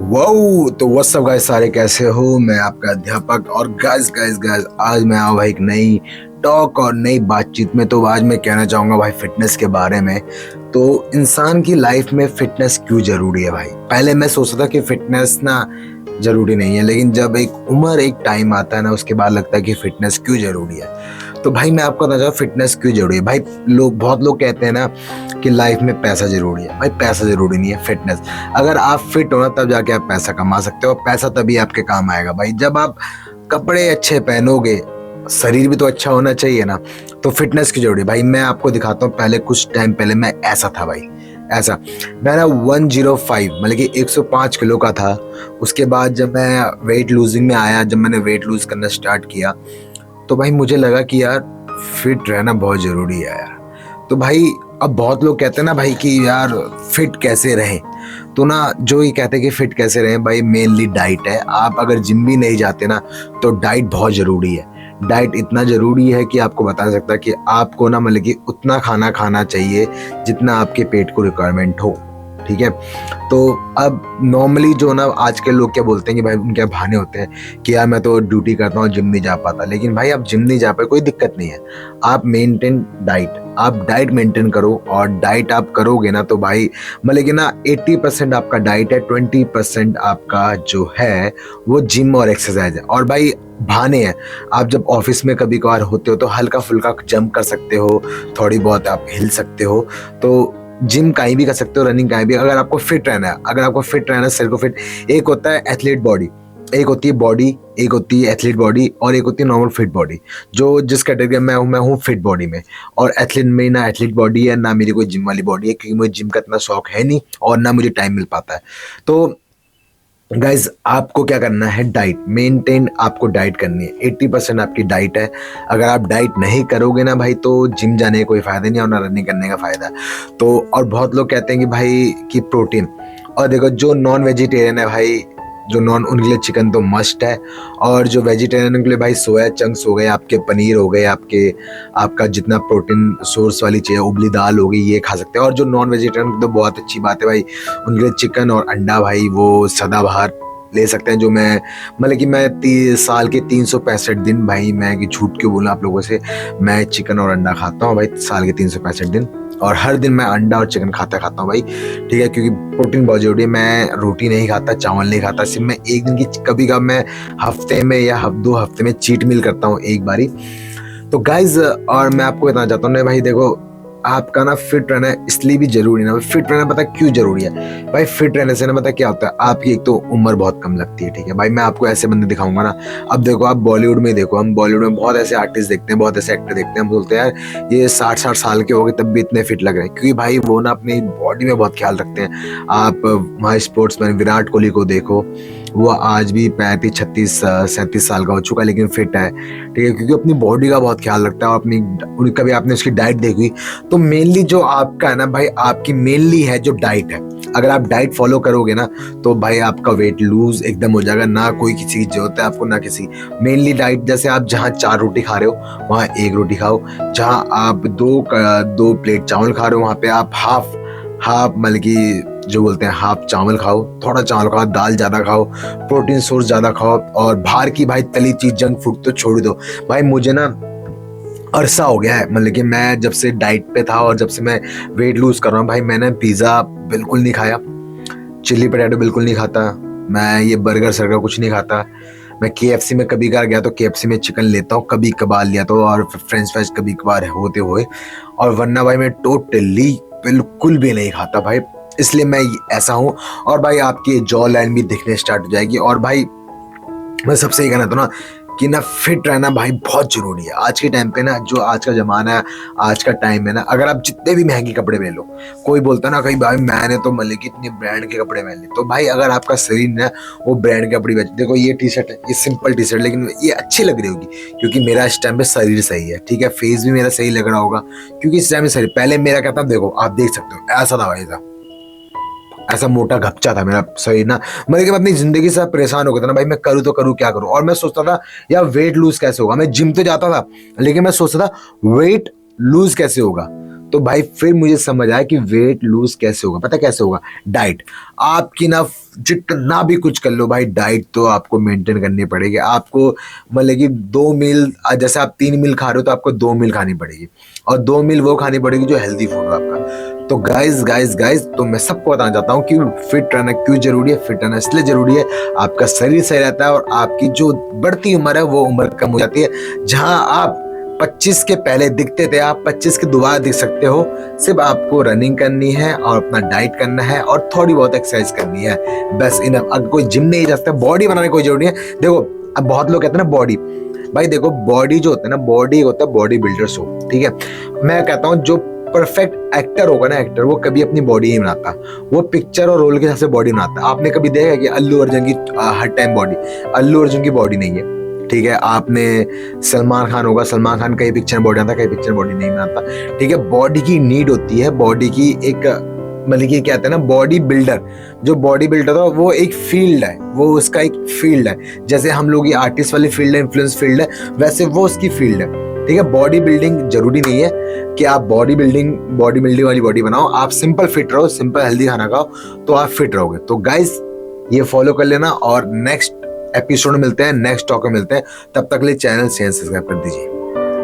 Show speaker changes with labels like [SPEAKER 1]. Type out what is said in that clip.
[SPEAKER 1] Wow तो what's up guys, सारे कैसे हो। मैं आपका अध्यापक और गाइस गाइस गाइस आज मैं आया भाई एक नई टॉक और नई बातचीत में। तो आज मैं कहना चाहूंगा भाई फिटनेस के बारे में। तो इंसान की लाइफ में फिटनेस क्यों जरूरी है भाई। पहले मैं सोचता था कि फिटनेस ना जरूरी नहीं है, लेकिन जब एक उम्र एक टाइम आता है ना, उसके बाद लगता है कि फिटनेस क्यों जरूरी है। तो भाई मैं आपको बताना चाहूँ फिटनेस क्यों जरूरी है। भाई बहुत लोग कहते हैं ना कि लाइफ में पैसा जरूरी है। भाई पैसा जरूरी नहीं है, फिटनेस। अगर आप फिट हो ना तब जाके आप पैसा कमा सकते हो। पैसा तभी आपके काम आएगा भाई जब आप कपड़े अच्छे पहनोगे। शरीर भी तो अच्छा होना चाहिए ना। तो फिटनेस की जरूरी है भाई। मैं आपको दिखाता हूँ, पहले कुछ टाइम पहले मैं ऐसा था भाई, ऐसा मैं ना 105 मतलब कि 105 किलो का था। उसके बाद जब मैं वेट लूजिंग में आया, जब मैंने वेट लूज करना स्टार्ट किया, तो भाई मुझे लगा कि यार फिट रहना बहुत जरूरी है यार। तो भाई अब बहुत लोग कहते हैं ना भाई कि यार फिट कैसे रहें। तो ना जो ये कहते हैं कि फिट कैसे रहें भाई, मेनली डाइट है। आप अगर जिम भी नहीं जाते ना तो डाइट बहुत जरूरी है। डाइट इतना जरूरी है कि आपको बता सकता कि आपको ना मतलब कि उतना खाना खाना चाहिए जितना आपके पेट को रिक्वायरमेंट हो। ठीक है। तो अब नॉर्मली जो ना आज के लोग क्या बोलते हैं कि भाई उनके बहाने होते हैं कि यार मैं तो ड्यूटी करता हूँ, जिम नहीं जा पाता। लेकिन भाई आप जिम नहीं जा पाए कोई दिक्कत नहीं है। आप मेंटेन डाइट, आप डाइट मेंटेन करो। और डाइट आप करोगे ना तो भाई मतलब कि ना 80% आपका डाइट है, 20% आपका जो है वो जिम और एक्सरसाइज है। और भाई बहाने हैं। आप जब ऑफिस में कभी कभार होते हो तो हल्का फुल्का जंप कर सकते हो, थोड़ी बहुत आप हिल सकते हो। तो जिम कहीं भी कर सकते हो, रनिंग कहीं भी। अगर आपको फिट रहना है, अगर आपको फिट रहना है, शरीर को फिट। एक होता है एथलीट बॉडी, एक होती है बॉडी, एक होती है एथलीट बॉडी और एक होती है नॉर्मल फिट बॉडी। जो जिस कैटेगरी में मैं हूँ फिट बॉडी में। और एथलीट में ना एथलीट बॉडी है ना मेरी कोई जिम वाली बॉडी है, क्योंकि मुझे जिम का इतना शौक है नहीं और ना मुझे टाइम मिल पाता है। तो गाइज आपको क्या करना है, डाइट मेंटेन। आपको डाइट करनी है, 80% आपकी डाइट है। अगर आप डाइट नहीं करोगे ना भाई तो जिम जाने का कोई फायदा नहीं है और ना रनिंग करने का फायदा है। तो और बहुत लोग कहते हैं कि भाई कि प्रोटीन। और देखो जो नॉन वेजिटेरियन है भाई, जो नॉन उनके लिए चिकन तो मस्ट है। और जो वेजिटेरियन के लिए भाई सोया चंक्स हो गए, आपके पनीर हो गए, आपके आपका जितना प्रोटीन सोर्स वाली चीज़, उबली दाल हो गई, ये खा सकते हैं। और जो नॉन वेजिटेरियन तो बहुत अच्छी बात है भाई, उनके लिए चिकन और अंडा भाई वो सदाबहार ले सकते हैं। जो मैं मतलब कि मैं साल के 365 दिन भाई, मैं कि झूठ क्यों बोलूं आप लोगों से, मैं चिकन और अंडा खाता हूँ भाई साल के 365 दिन। और हर दिन मैं अंडा और चिकन खाता हूँ भाई। ठीक है, क्योंकि प्रोटीन बहुत जरूरी है। मैं रोटी नहीं खाता, चावल नहीं खाता। सिर्फ मैं एक दिन की कभी कभी मैं हफ्ते में या 2 हफ्ते में चीट मील करता हूँ एक बारी। तो गाइज और मैं आपको बताना चाहता हूँ ना भाई, देखो आपका ना फिट रहना इसलिए भी जरूरी ना। फिट रहना पता क्यों जरूरी है भाई। फिट रहने से ना पता क्या होता है, आपकी एक तो उम्र बहुत कम लगती है। ठीक है भाई, मैं आपको ऐसे बंदे दिखाऊंगा ना। अब देखो आप बॉलीवुड में देखो, हम बॉलीवुड में बहुत ऐसे आर्टिस्ट देखते हैं, बहुत ऐसे एक्टर देखते हैं, हम बोलते हैं यार ये 60-60 साल के हो गए तब भी इतने फिट लग रहे हैं, क्योंकि भाई वो ना अपनी बॉडी में बहुत ख्याल रखते हैं। आप वहाँ स्पोर्ट्समैन विराट कोहली को देखो, वो आज भी 35-36-37 साल का हो चुका है लेकिन फिट है। ठीक है, क्योंकि अपनी बॉडी का बहुत ख्याल रखता है। और अपनी कभी आपने उसकी डाइट देखी तो मेनली जो आपका है ना भाई, आपकी मेनली है जो डाइट है। अगर आप डाइट फॉलो करोगे ना तो भाई आपका वेट लूज एकदम हो जाएगा। ना कोई किसी की जरूरत है आपको, ना किसी। मेनली डाइट, जैसे आप जहाँ 4 रोटी खा रहे हो वहाँ 1 रोटी खाओ। जहाँ आप 2 प्लेट चावल खा रहे हो वहाँ पे आप हाफ मतलब कि जो बोलते हैं हाफ चावल खाओ। थोड़ा चावल खाओ, दाल ज्यादा खाओ, प्रोटीन सोर्स ज्यादा खाओ। और बाहर की भाई तली चीज जंक फूड तो छोड़ दो भाई। मुझे ना अरसा हो गया है मतलब कि मैं जब से डाइट पे था और जब से मैं वेट लूज कर रहा हूँ भाई, मैंने पिज्जा बिल्कुल नहीं खाया, चिल्ली पटेटो बिल्कुल नहीं खाता, मैं ये बर्गर सर्गर कुछ नहीं खाता। मैं KFC में कभी कभार गया तो KFC में चिकन लेता हूँ, कभी कभार लिया तो, और फ्रेंच फ्राइज कभी कभार होते हुए। और वरना भाई मैं टोटली बिल्कुल भी नहीं खाता भाई। इसलिए मैं ऐसा हूँ। और भाई आपकी जॉ लाइन भी दिखने स्टार्ट हो जाएगी। और भाई मैं सबसे ये कहना था ना कि ना फिट रहना भाई बहुत जरूरी है आज के टाइम पे ना। जो आज का जमाना है, आज का टाइम है ना, अगर आप जितने भी महंगे कपड़े पहन लो, कोई बोलता ना कहीं भाई मैंने तो मतलब कि इतने ब्रांड के कपड़े पहन लिए, तो भाई अगर आपका शरीर ना वो ब्रांड के कपड़े देखो, ये टी शर्ट है, ये सिंपल टी शर्ट, लेकिन ये अच्छी लग रही होगी क्योंकि मेरा इस टाइम पे शरीर सही है। ठीक है, फेस भी मेरा सही लग रहा होगा क्योंकि इस टाइम में शरीर, पहले मेरा क्या था देखो आप देख सकते हो, ऐसा था भाई, ऐसा मोटा घपचा था मेरा शरीर ना। मतलब कि मैं अपनी जिंदगी से परेशान हो गया था ना भाई, मैं करूँ तो करूँ क्या करूँ। और मैं सोचता था यार वेट लूज कैसे होगा। मैं जिम तो जाता था लेकिन मैं सोचता था वेट लूज कैसे होगा। तो भाई फिर मुझे समझ आया कि वेट लूज कैसे होगा। पता कैसे होगा? डाइट। आपकी ना जितना भी कुछ कर लो भाई, डाइट तो आपको मेंटेन करनी पड़ेगी। आपको मतलब कि 2 मील, जैसे आप 3 मील खा रहे हो तो आपको 2 मील खानी पड़ेगी, और 2 मील वो खानी पड़ेगी जो हेल्दी फूड हो आपका। तो गाइस तो मैं सबको बताना चाहता हूँ कि फिट रहना क्यों जरूरी है। फिट रहना इसलिए जरूरी है, आपका शरीर सही रहता है और आपकी जो बढ़ती उम्र है वो उम्र कम हो जाती है। जहां आप 25 के पहले दिखते थे, आप 25 के दोबारा दिख सकते हो। सिर्फ आपको रनिंग करनी है और अपना डाइट करना है और थोड़ी बहुत एक्सरसाइज करनी है, बस इनफ। अगर कोई जिम नहीं जा सकता, बॉडी बनाने की कोई जरूरी है। देखो अब बहुत लोग कहते हैं ना बॉडी, भाई देखो बॉडी जो होता है ना, बॉडी होता है बॉडी बिल्डर्स हो, ठीक है। मैं कहता हूँ जो परफेक्ट एक्टर होगा ना, एक्टर, वो कभी अपनी बॉडी नहीं बनाता, वो पिक्चर और रोल के हिसाब से बॉडी बनाता है। आपने कभी देखा कि अल्लू अर्जुन की हर टाइम बॉडी, अल्लू अर्जुन की बॉडी नहीं है, ठीक है। आपने सलमान खान होगा, सलमान खान कई पिक्चर बॉडी बनाता, कई पिक्चर बॉडी नहीं बनाता, ठीक है। बॉडी की नीड होती है, बॉडी की एक मतलब कि कहते हैं ना बॉडी बिल्डर। जो बॉडी बिल्डर हो वो एक फील्ड है, वो उसका एक फील्ड है। जैसे हम लोग ये आर्टिस्ट वाली फील्ड है, इन्फ्लुएंस फील्ड है, वैसे वो उसकी फील्ड है, ठीक है। बॉडी बिल्डिंग जरूरी नहीं है कि आप बॉडी बिल्डिंग वाली बॉडी बनाओ। आप सिंपल फिट रहो, सिंपल हेल्दी खाना खाओ, तो आप फिट रहोगे। तो गाइस ये फॉलो कर लेना और नेक्स्ट एपिसोड में मिलते हैं, नेक्स्ट टॉक में मिलते हैं। तब तक के लिए चैनल सब्सक्राइब कर दीजिए।